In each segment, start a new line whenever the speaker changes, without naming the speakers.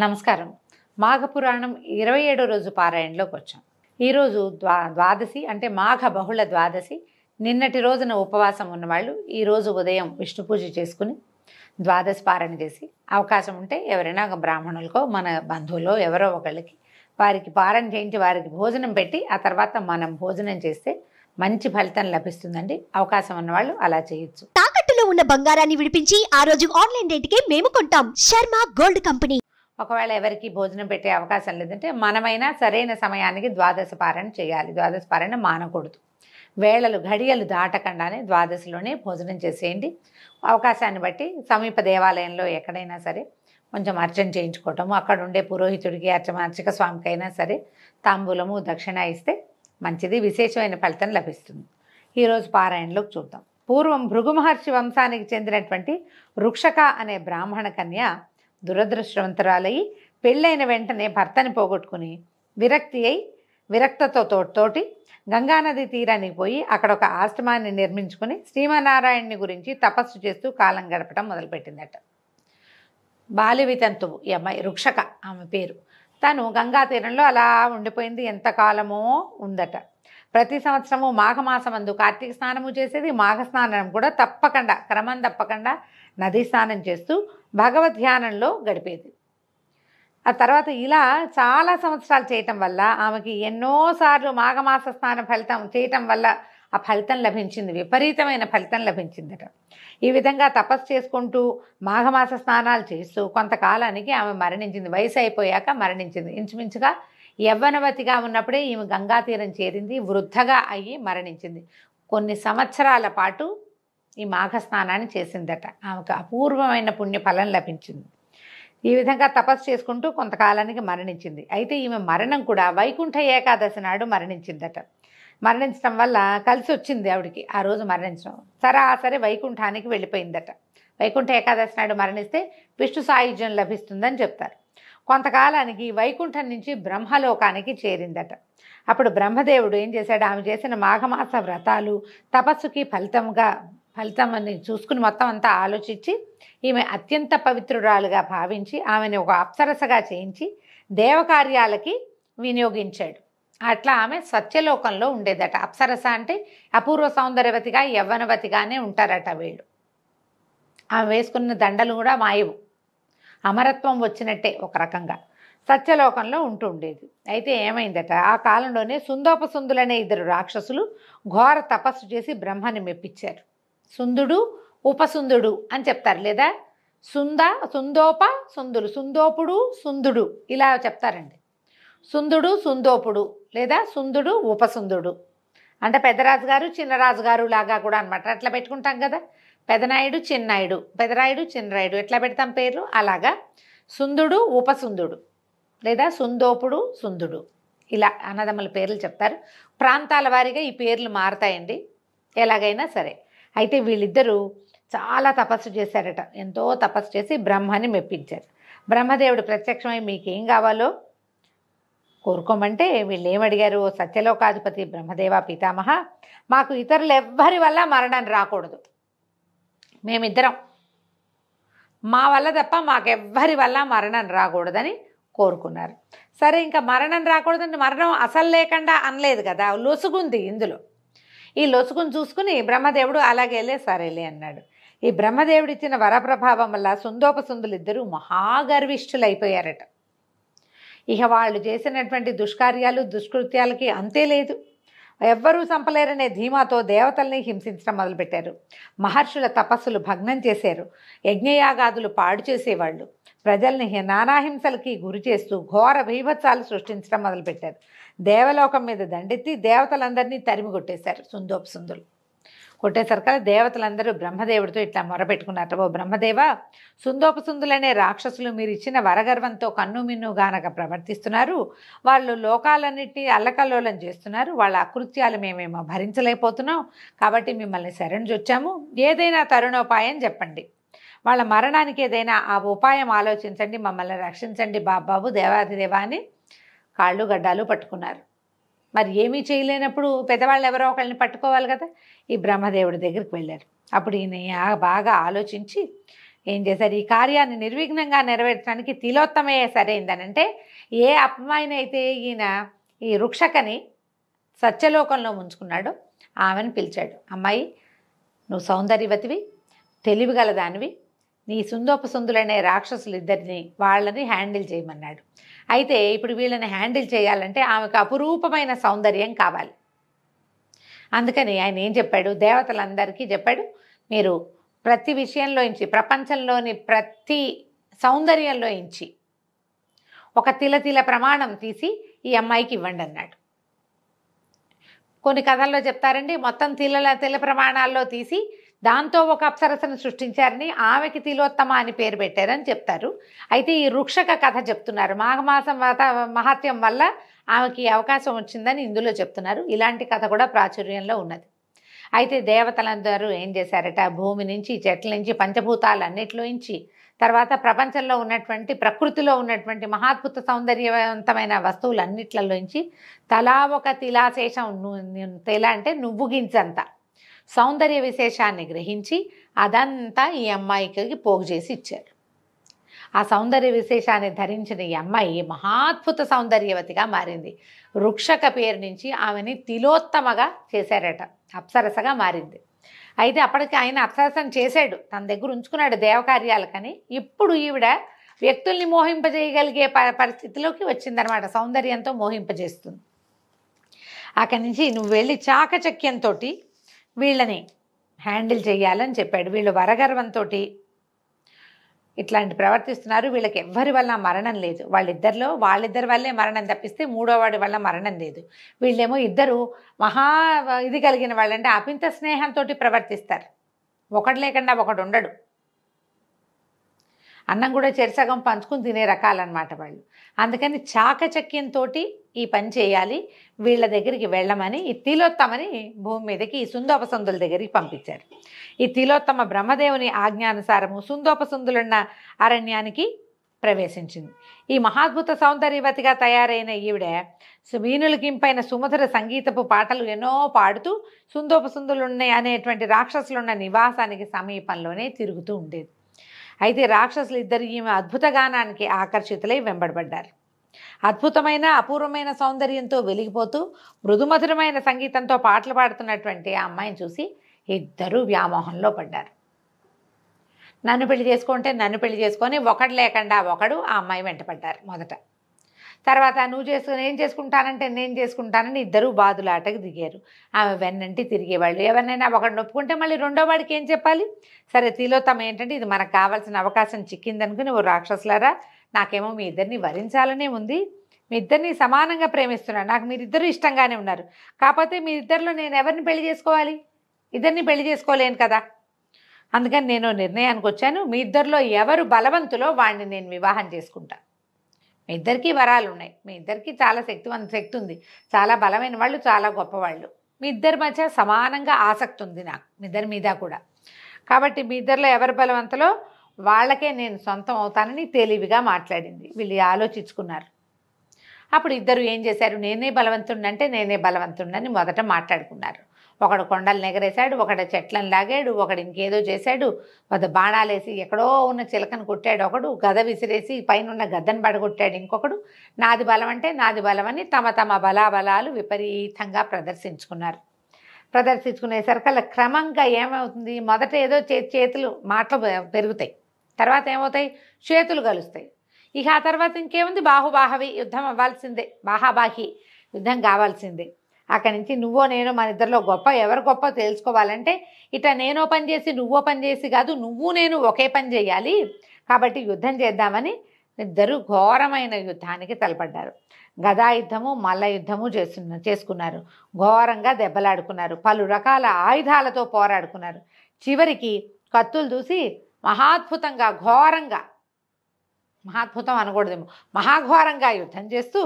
నమస్కారం. మాఘపురాణం 27 రోజు పారాయణలోకి వచ్చాం. ఈరోజు ద్వాదశి అంటే మాఘ బహుళ ద్వాదశి. నిన్నటి రోజున ఉపవాసం ఉన్నవాళ్ళు ఈరోజు ఉదయం విష్ణు పూజ చేసుకుని ద్వాదశి పారాయణ చేసి అవకాశం ఉంటే ఎవరైనా ఒక బ్రాహ్మణులకో మన బంధువులో ఎవరో ఒకళ్ళకి వారికి పారాయణ చేయించి వారికి భోజనం పెట్టి ఆ తర్వాత మనం భోజనం చేస్తే మంచి ఫలితం లభిస్తుందండి. అవకాశం ఉన్నవాళ్ళు అలా చేయొచ్చు.
తాకట్టులో ఉన్న బంగారాన్ని విడిపించి ఆ రోజు ఆన్లైన్ రేటుకే మేము కొంటాం. Sharma gold company.
ఒకవేళ ఎవరికి భోజనం పెట్టే అవకాశం లేదంటే మనమైనా సరైన సమయానికి ద్వాదశ పారాయణ చేయాలి. ద్వాదశ పారాయణ మానకూడదు. వేళలు గడియలు దాటకుండానే ద్వాదశిలోనే భోజనం చేసేయండి. అవకాశాన్ని బట్టి సమీప దేవాలయంలో ఎక్కడైనా సరే కొంచెం అర్చన చేయించుకోవటము, అక్కడ ఉండే పురోహితుడికి అర్చక స్వామికి అయినా సరే తాంబూలము దక్షిణ ఇస్తే మంచిది, విశేషమైన ఫలితం లభిస్తుంది. ఈరోజు పారాయణలోకి చూద్దాం. పూర్వం భృగు మహర్షి వంశానికి చెందినటువంటి రుక్షక అనే బ్రాహ్మణ కన్య దురదృష్టవంతురాలయ్యి పెళ్ళైన వెంటనే భర్తని పోగొట్టుకుని విరక్తతోటి గంగానది తీరానికి పోయి అక్కడ ఒక ఆశ్రమాన్ని నిర్మించుకుని శ్రీమన్నారాయణుని గురించి తపస్సు చేస్తూ కాలం గడపడం మొదలుపెట్టిందట. బాలివితంతువు ఈ అమ్మాయి, రుక్షక ఆమె పేరు. తను గంగా తీరంలో అలా ఉండిపోయింది, ఎంతకాలమో ఉందట. ప్రతి సంవత్సరము మాఘమాసమందు కార్తీక స్నానము చేసేది. మాఘ స్నానం కూడా క్రమం తప్పకుండా నదీ స్నానం చేస్తూ భగవద్ ధ్యానంలో గడిపేది. ఆ తర్వాత ఇలా చాలా సంవత్సరాలు చేయటం వల్ల ఆమెకి ఎన్నోసార్లు మాఘమాస స్నాన ఫలితం చేయటం వల్ల ఆ ఫలితం లభించింది, విపరీతమైన ఫలితం లభించిందట. ఈ విధంగా తపస్సు చేసుకుంటూ మాఘమాస స్నానాలు చేస్తూ కొంతకాలానికి ఆమె మరణించింది. వయసు అయిపోయాక మరణించింది. ఇంచుమించుగా యవ్వనవతిగా ఉన్నప్పుడే ఈమె గంగా తీరం చేరింది. వృద్ధగా అయ్యి మరణించింది. కొన్ని సంవత్సరాల పాటు ఈ మాఘ స్నానాన్ని చేసిందట. ఆమెకు అపూర్వమైన పుణ్యఫలం లభించింది. ఈ విధంగా తపస్సు చేసుకుంటూ కొంతకాలానికి మరణించింది. అయితే ఈమె మరణం కూడా వైకుంఠ ఏకాదశి నాడు మరణించిందట. మరణించడం వల్ల కలిసి వచ్చింది ఆవిడికి ఆ రోజు మరణించడం. సరాసరి వైకుంఠానికి వెళ్ళిపోయిందట. వైకుంఠ ఏకాదశి నాడు మరణిస్తే విష్ణు సాయుధ్యం లభిస్తుందని చెప్తారు. కొంతకాలానికి వైకుంఠం నుంచి బ్రహ్మలోకానికి చేరిందట. అప్పుడు బ్రహ్మదేవుడు ఏం చేశాడు, ఆమె చేసిన మాఘమాస వ్రతాలు తపస్సుకి ఫలితమని చూసుకుని మొత్తం అంతా ఆలోచించి ఈమె అత్యంత పవిత్రురాలుగా భావించి ఆమెను ఒక అప్సరసగా చేయించి దేవకార్యాలకి వినియోగించాడు. అట్లా ఆమె సత్యలోకంలో ఉండేదట. అప్సరస అంటే అపూర్వ సౌందర్యవతిగా యవ్వనవతిగానే ఉంటారట వీళ్ళు. ఆమె వేసుకున్న దండలు కూడా మాయవు, అమరత్వం వచ్చినట్టే ఒక రకంగా సత్యలోకంలో ఉంటూ ఉండేది. అయితే ఏమైందట, ఆ కాలంలోనే సుందోపసుందులనే ఇద్దరు రాక్షసులు ఘోర తపస్సు చేసి బ్రహ్మని మెప్పించారు. సుందుడు ఉపసుందుడు అని చెప్తారు, లేదా సుందోపుడు సుందుడు ఇలా చెప్తారండి. సుందుడు సుందోపుడు లేదా సుందుడు ఉపసుందుడు అంటే పెద్దరాజు గారు చిన్నరాజు గారు లాగా కూడా అనమాట. అట్లా పెట్టుకుంటాం కదా, పెదనాయుడు చిన్నరాయుడు ఎట్లా పెడతాం పేర్లు, అలాగా సుందుడు ఉపసుందుడు లేదా సుందోపుడు సుందుడు ఇలా అన్నదమ్ముల పేర్లు చెప్తారు. ప్రాంతాల వారీగా ఈ పేర్లు మారతాయండి ఎలాగైనా సరే. అయితే వీళ్ళిద్దరూ చాలా తపస్సు చేశారట. ఎంతో తపస్సు చేసి బ్రహ్మని మెప్పించారు. బ్రహ్మదేవుడు ప్రత్యక్షమై మీకేం కావాలో కోరుకోమంటే వీళ్ళు ఏమడిగారు, సత్యలోకాధిపతి బ్రహ్మదేవ పితామహ, మాకు ఇతరులు ఎవ్వరి వల్ల మరణం రాకూడదు, మేమిద్దరం మా వల్ల తప్ప మాకెవ్వరి వల్ల మరణం రాకూడదని కోరుకున్నారు. సరే, ఇంకా మరణం రాకూడదని మరణం అసలు లేకుండా అనలేదు కదా, లొసుగుంది ఇందులో. ఈ లొసుగును చూసుకుని బ్రహ్మదేవుడు అలాగేలే సరేలే అన్నాడు. ఈ బ్రహ్మదేవుడు ఇచ్చిన వరప్రభావం వల్ల సుందోపసుందులిద్దరూ మహాగర్విష్ఠులైపోయారట. ఇక వాళ్ళు చేసినటువంటి దుష్కార్యాలు దుష్కృత్యాలకి అంతే లేదు. ఎవ్వరూ చంపలేరనే ధీమాతో దేవతల్ని హింసించడం మొదలుపెట్టారు. మహర్షుల తపస్సులు భగ్నం చేశారు. యజ్ఞయాగాదులు పాడు చేసేవాళ్ళు. ప్రజల్ని నానాహింసలకి గురి చేస్తూ ఘోర బీభత్సాలు సృష్టించడం మొదలుపెట్టారు. దేవలోకం మీద దండెత్తి దేవతలందరినీ తరిమి కొట్టేశారు సుందోపసుందులు. కొట్టేసరికల్లా దేవతలందరూ బ్రహ్మదేవుడితో ఇట్లా మొరపెట్టుకున్నారు, ఓ బ్రహ్మదేవ, సుందోపసుందులనే రాక్షసులు మీరు ఇచ్చిన వరగర్వంతో కన్నుమిన్ను గానక ప్రవర్తిస్తున్నారు. వాళ్ళు లోకాలన్నింటినీ అల్లకల్లోలం చేస్తున్నారు. వాళ్ళ అకృత్యాలు మేమేమో భరించలేకపోతున్నాం. కాబట్టి మిమ్మల్ని శరణుజొచ్చాము. ఏదైనా తరుణోపాయం చెప్పండి. వాళ్ళ మరణానికి ఏదైనా ఆ ఉపాయం ఆలోచించండి, మమ్మల్ని రక్షించండి బాబాబు దేవాదిదేవా అని కాళ్ళు గడ్డాలు పట్టుకున్నారు. మరి ఏమీ చేయలేనప్పుడు పెద్దవాళ్ళు ఎవరో ఒకళ్ళని పట్టుకోవాలి కదా. ఈ బ్రహ్మదేవుడి దగ్గరికి వెళ్ళారు. అప్పుడు ఈయన బాగా ఆలోచించి ఏం చేశారు, ఈ కార్యాన్ని నిర్విఘ్నంగా నెరవేర్చడానికి తిలోత్తమే సరైందని. అంటే ఏ అమ్మాయినైతే ఈయన ఈ రుక్షకని సత్యలోకంలో ముంచుకున్నాడో ఆమెను పిలిచాడు. అమ్మాయి, నువ్వు సౌందర్యవతివి, తెలివిగలదానివి, నీ సుందోపసుందులనే రాక్షసులు ఇద్దరిని వాళ్ళని హ్యాండిల్ చేయమన్నాడు. అయితే ఇప్పుడు వీళ్ళని హ్యాండిల్ చేయాలంటే ఆమెకు అపురూపమైన సౌందర్యం కావాలి. అందుకని ఆయన ఏం చెప్పాడు, దేవతలందరికీ చెప్పాడు, మీరు ప్రతి విషయంలోంచి, ప్రపంచంలోని ప్రతి సౌందర్యంలోంచి ఒక తిల ప్రమాణం తీసి ఈ అమ్మాయికి ఇవ్వండి అన్నాడు. కొన్ని కథల్లో చెప్తారండి, మొత్తం తిల ప్రమాణాల్లో తీసి దాంతో ఒక అప్సరసను సృష్టించారని, ఆమెకి తిలోత్తమ అని పేరు పెట్టారని చెప్తారు. అయితే ఈ రుక్షక కథ చెప్తున్నారు, మాఘమాసం మహాత్యం వల్ల ఆమెకి అవకాశం వచ్చిందని ఇందులో చెప్తున్నారు. ఇలాంటి కథ కూడా ప్రాచుర్యంలో ఉన్నది. అయితే దేవతలందరూ ఏం చేశారట, భూమి నుంచి, చెట్ల నుంచి, పంచభూతాలన్నిటిలోంచి, తర్వాత ప్రపంచంలో ఉన్నటువంటి, ప్రకృతిలో ఉన్నటువంటి మహాద్భుత సౌందర్యవంతమైన వస్తువులన్నిట్లలోంచి తలా ఒక తిలాశేషం, తిల అంటే నువ్వు గింజంత సౌందర్య విశేషాన్ని గ్రహించి అదంతా ఈ అమ్మాయికి పోగు చేసి ఇచ్చారు. ఆ సౌందర్య విశేషాన్ని ధరించిన ఈ అమ్మాయి మహాద్భుత సౌందర్యవతిగా మారింది. రుక్షక పేరు నుంచి ఆమెని తిలోత్తమగా చేశారట, అప్సరసగా మారింది. అయితే అప్పటికి ఆయన అప్సరసను చేశాడు, తన దగ్గర ఉంచుకున్నాడు దేవకార్యాలకని. ఇప్పుడు ఈవిడ వ్యక్తుల్ని మోహింపజేయగలిగే పరిస్థితిలోకి వచ్చిందనమాట, సౌందర్యంతో మోహింపజేస్తుంది. అక్కడి నుంచి నువ్వు వెళ్ళి చాకచక్యంతో వీళ్ళని హ్యాండిల్ చేయాలని చెప్పాడు. వీళ్ళు వరగర్వంతో ఇట్లాంటి ప్రవర్తిస్తున్నారు, వీళ్ళకి ఎవ్వరి వల్ల మరణం లేదు, వాళ్ళిద్దరి వల్లే మరణం తప్పిస్తే మూడోవాడి వల్ల మరణం లేదు. వీళ్ళేమో ఇద్దరు ఇది కలిగిన వాళ్ళంటే అపింత స్నేహంతో ప్రవర్తిస్తారు, ఒకడు లేకుండా ఒకడు ఉండడు. అన్నం కూడా చెరసగం పంచుకుని తినే రకాలన్నమాట వాళ్ళు. అందుకని చాకచక్యంతో ఈ పని చేయాలి, వీళ్ళ దగ్గరికి వెళ్ళమని ఈ తిలోత్తమని భూమి మీదకి ఈ సుందోపసుందుల దగ్గరికి పంపించారు. ఈ తిలోత్తమ బ్రహ్మదేవుని ఆజ్ఞానుసారము సుందోపసుందులున్న అరణ్యానికి ప్రవేశించింది. ఈ మహాద్భుత సౌందర్యవతిగా తయారైన ఈవిడ వీణులకింపైన సుమధుర సంగీతపు పాటలు ఎన్నో పాడుతూ సుందోపసుందులున్నాయి అనేటువంటి రాక్షసులున్న నివాసానికి సమీపంలోనే తిరుగుతూ ఉండేది. అయితే రాక్షసులు ఇద్దరు ఈమె అద్భుత గానానికి ఆకర్షితులై వెంబడబడ్డారు. అద్భుతమైన అపూర్వమైన సౌందర్యంతో వెలిగిపోతూ మృదుమధురమైన సంగీతంతో పాటలు పాడుతున్నటువంటి ఆ అమ్మాయిని చూసి ఇద్దరూ వ్యామోహంలో పడ్డారు. నన్ను పెళ్లి చేసుకుంటే నన్ను పెళ్లి చేసుకొని ఒకడు లేకుండా ఒకడు ఆ అమ్మాయి వెంటపడ్డారు మొదట. తర్వాత ఏం చేసుకుంటానంటే నేను చేసుకుంటానని ఇద్దరూ బాదులాటకు దిగారు. ఆమె వెన్నంటి తిరిగేవాళ్ళు. ఎవరినైనా ఒకడిని ఒప్పుకుంటే మళ్ళీ రెండో వాడికి ఏం చెప్పాలి? సరే తిలోత్తమ ఏంటంటే ఇది మనకు కావాల్సిన అవకాశం చిక్కిందనుకుని, ఓ రాక్షసులారా, నాకేమో మీ ఇద్దరిని వరించాలనే ఉంది, మీ ఇద్దరిని సమానంగా ప్రేమిస్తున్నాను, నాకు మీరిద్దరూ ఇష్టంగానే ఉన్నారు, కాకపోతే మీ ఇద్దరిలో నేను ఎవరిని పెళ్లి చేసుకోవాలి? ఇద్దరిని పెళ్లి చేసుకోలేను కదా. అందుకని నేను నిర్ణయానికి వచ్చాను, మీ ఇద్దరిలో ఎవరు బలవంతులో వాడిని నేను వివాహం చేసుకుంటా. మీ ఇద్దరికీ వరాలు ఉన్నాయి, మీ ఇద్దరికీ చాలా శక్తి ఉంది, చాలా బలమైన వాళ్ళు, చాలా గొప్పవాళ్ళు, మీ ఇద్దరి మధ్య సమానంగా ఆసక్తి ఉంది నాకు, మీ ఇద్దరి మీద కూడా. కాబట్టి మీ ఇద్దరిలో ఎవరు బలవంతులో వాళ్ళకే నేను సొంతం అవుతానని తెలివిగా మాట్లాడింది. వీళ్ళు ఆలోచించుకున్నారు. అప్పుడు ఇద్దరు ఏం చేశారు, నేనే బలవంతుండంటే నేనే బలవంతుండని మొదట మాట్లాడుకున్నారు. ఒకడు కొండలు ఎగరేశాడు, ఒకడు చెట్లను లాగాడు, ఒకడు ఇంకేదో చేశాడు, బాణాలేసి ఎక్కడో ఉన్న చిలకను కొట్టాడు, ఒకడు గద విసిరేసి పైన ఉన్న గద్దను పడగొట్టాడు, ఇంకొకడు నాది బలం అంటే నాది బలమని తమ తమ బలాబలాలు విపరీతంగా ప్రదర్శించుకున్నారు. ప్రదర్శించుకునేసరికల్లా క్రమంగా ఏమవుతుంది, మొదట ఏదో చేతులు మాటలు పెరుగుతాయి, తర్వాత ఏమవుతాయి, చేతులు కలుస్తాయి. ఇక ఆ తర్వాత ఇంకేముంది, బాహుబాహవి యుద్ధం అవ్వాల్సిందే, బాహాబాహి యుద్ధం కావాల్సిందే. అక్కడి నుంచి నువ్వో నేను మన ఇద్దరిలో ఎవరు గొప్ప తెలుసుకోవాలంటే ఇట్లా నేనో పని చేసి నువ్వో పని చేసి కాదు, నువ్వు నేను ఒకే పని చేయాలి, కాబట్టి యుద్ధం చేద్దామని ఇద్దరు ఘోరమైన యుద్ధానికి తలపడ్డారు. గదా యుద్ధము మల్ల యుద్ధము చేసుకున్నారు. ఘోరంగా దెబ్బలాడుకున్నారు, పలు రకాల ఆయుధాలతో పోరాడుకున్నారు. చివరికి కత్తులు చూసి మహాద్భుతంగా ఘోరంగా, మహాద్భుతం అనకూడదేమో, మహాఘోరంగా యుద్ధం చేస్తూ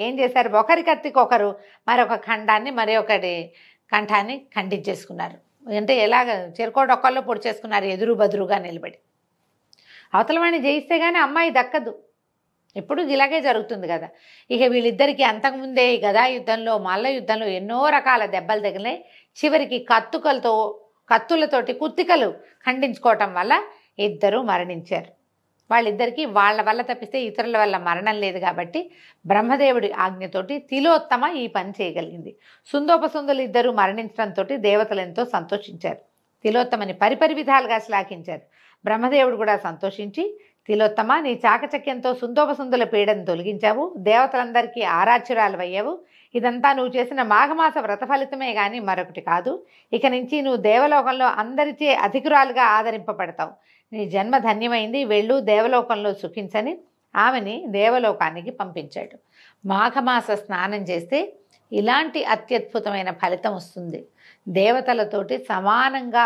ఏం చేశారు, ఒకరి కత్తికొకరు మరొక ఖండాన్ని ఒకటి కంఠాన్ని ఖండించేసుకున్నారు. అంటే ఎలాగ చెరుకోడొక్కల్లో పొడి చేసుకున్నారు, ఎదురు బదురుగా నిలబడి. అవతలవాణ్ణి జయిస్తే కానీ అమ్మాయి దక్కదు, ఎప్పుడు ఇలాగే జరుగుతుంది కదా. ఇక వీళ్ళిద్దరికీ అంతకుముందే ఈ గదా యుద్ధంలో మల్ల యుద్ధంలో ఎన్నో రకాల దెబ్బలు తగిలినాయి. చివరికి కత్తులతోటి కుత్తికలు ఖండించుకోవటం వల్ల ఇద్దరూ మరణించారు. వాళ్ళిద్దరికీ వాళ్ళ వల్ల తప్పిస్తే ఇతరుల వల్ల మరణం లేదు కాబట్టి బ్రహ్మదేవుడి ఆజ్ఞతోటి తిలోత్తమ ఈ పని చేయగలిగింది. సుందోపసుందులు ఇద్దరూ మరణించడంతో దేవతలు ఎంతో సంతోషించారు. తిలోత్తమని పరిపరి విధాలుగా శ్లాఘించారు. బ్రహ్మదేవుడు కూడా సంతోషించి, తిలోత్తమ, నీ చాకచక్యంతో సుందోపసుందుల పీడను తొలగించావు, దేవతలందరికీ ఆరాధ్యురాలవయ్యావు. ఇదంతా నువ్వు చేసిన మాఘమాస వ్రత ఫలితమే కానీ మరొకటి కాదు. ఇక నుంచి నువ్వు దేవలోకంలో అందరిచే అధికురాలుగా ఆదరింపబడతావు. నీ జన్మ ధన్యమైంది, వెళ్ళు, దేవలోకంలో సుఖించని ఆమెని దేవలోకానికి పంపించాడు. మాఘమాస స్నానం చేస్తే ఇలాంటి అత్యద్భుతమైన ఫలితం వస్తుంది. దేవతలతోటి సమానంగా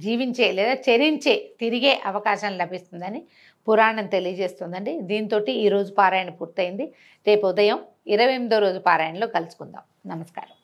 జీవించే లేదా చరించే తిరిగే అవకాశం లభిస్తుందని పురాణం తెలియజేస్తుందండి. దీంతో ఈరోజు పారాయణ పూర్తయింది. రేపు ఉదయం 28వ రోజు పారాయణలో కలుసుకుందాం. నమస్కారం.